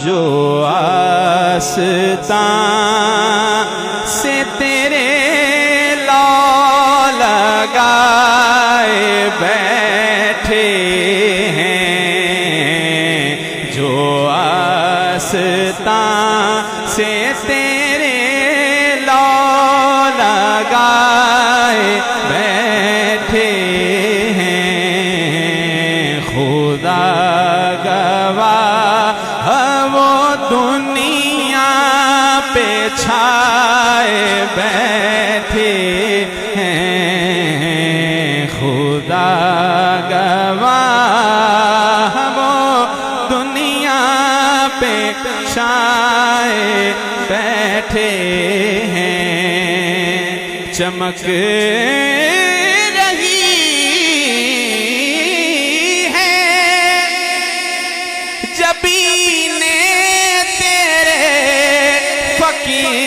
جو آستان سے تیرے لو لگائے بیٹھے ہیں، جو آستان سے تیرے لو لگائے بیٹھے ہیں، خدا گواہ وہ دنیا پہ چھائے بیٹھے ہیں، خدا گواہ وہ دنیا پہ چھائے بیٹھے ہیں، چمک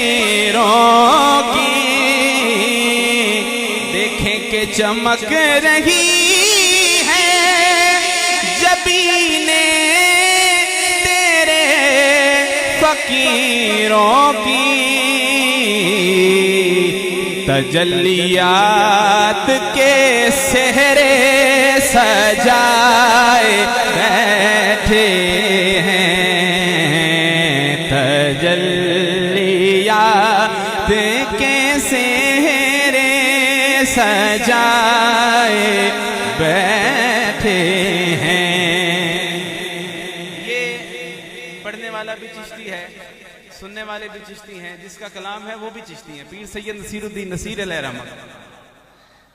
فقیروں کی دیکھیں کہ چمک رہی ہے جبینیں تیرے فقیروں کی، تجلیات کے سہرے سجائے بیٹھے ہیں، تجلیات کے سہرے سجائے بیٹھے ہیں۔ یہ پڑھنے والا بھی چشتی ہے، سننے والے بھی چشتی ہیں، جس کا کلام ہے وہ بھی چشتی ہیں۔ پیر سید نصیر الدین نصیر علیہ رحمت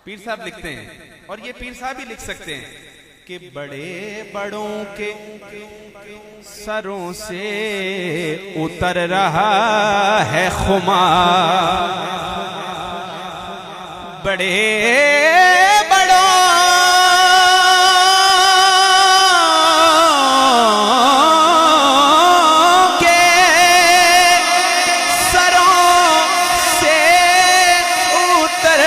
پیر صاحب لکھتے ہیں، اور یہ پیر صاحب ہی لکھ سکتے ہیں کہ بڑے بڑوں کے سروں سے اتر رہا ہے خمار، بڑے بڑوں کے سروں سے اتر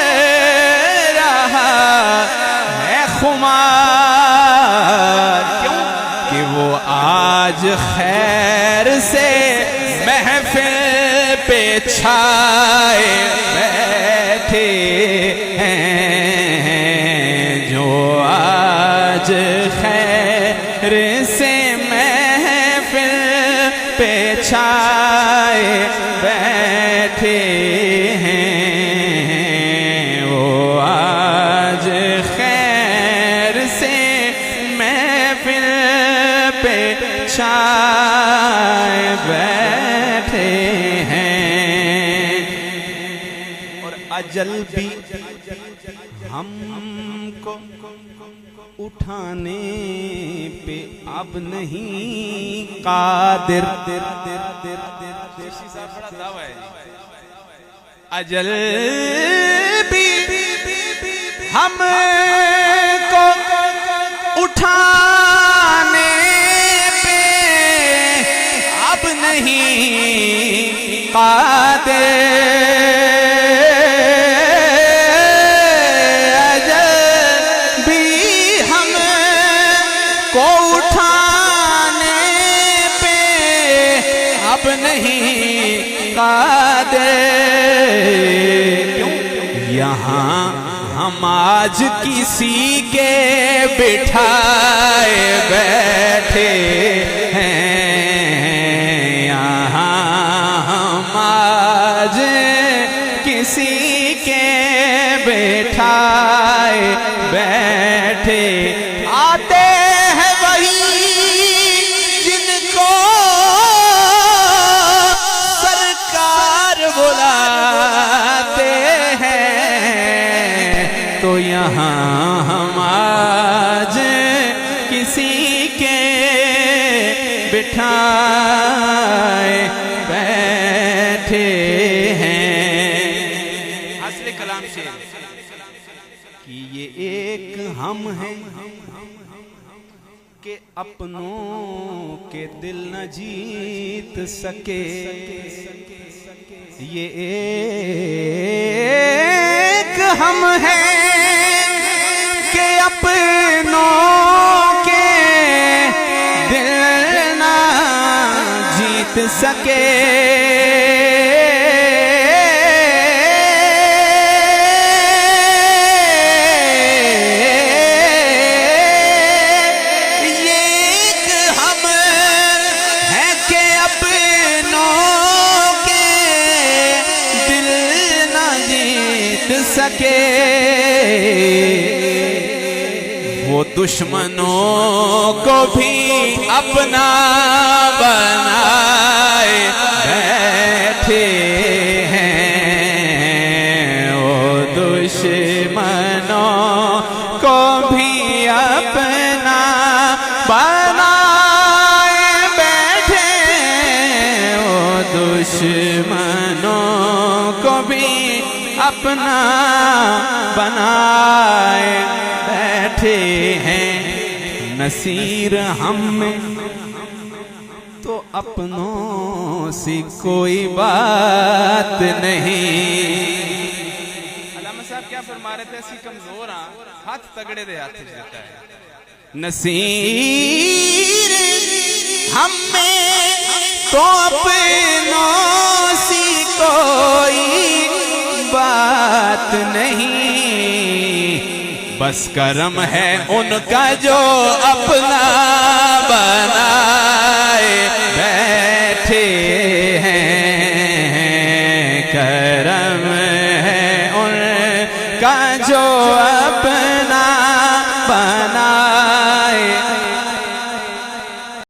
رہا ہے خمار، کیوں کہ وہ آج خیر سے محفل پہ چھائے بیٹھے ہیں، جو آج خیر سے محفل پہ چھائے بیٹھے ہیں، وہ آج خیر سے محفل پہ چھائے بیٹھے ہیں، اور اجل بھی ہم کو اٹھانے پہ اب نہیں قادر، اجل بھی ہم کو اٹھانے پہ اب نہیں قادر، اجل بھی ہم کو اٹھانے پہ اب نہیں قادر، یہاں ہم آج کسی کے بٹھائے بیٹھے ہیں، یہاں ہم آج کسی کے بٹھائے بیٹھے، آتے ہیں وہی جن کو سرکار بلاتے ہیں، تو یہاں ہم آج کسی کے بٹھائے بیٹھے ہیں۔ اصل کلام سے کہ یہ ایک ہم ہیں کہ اپنوں کے دل نہ جیت سکے، یہ ایک ہم ہیں کہ اپنوں کے دل نہ سکے سکے وہ دشمنوں کو بھی اپنا بنائے بیٹھے ہیں وہ دشمنوں کو بھی اپنا بنائے بیٹھے وہ دشمنوں کو بھی اپنا بنائے بیٹھے ہیں نصیر ہم میں تو اپنوں سے کوئی بات نہیں. علامہ صاحب کیا فرما رہے تھے؟ اسی کمزور ہاتھ تگڑے دے ہاتھ دیتا ہے. نصیر ہم میں تو اپنوں سے کوئی بات نہیں بس کرم ہے ان کا جو اپنا بنائے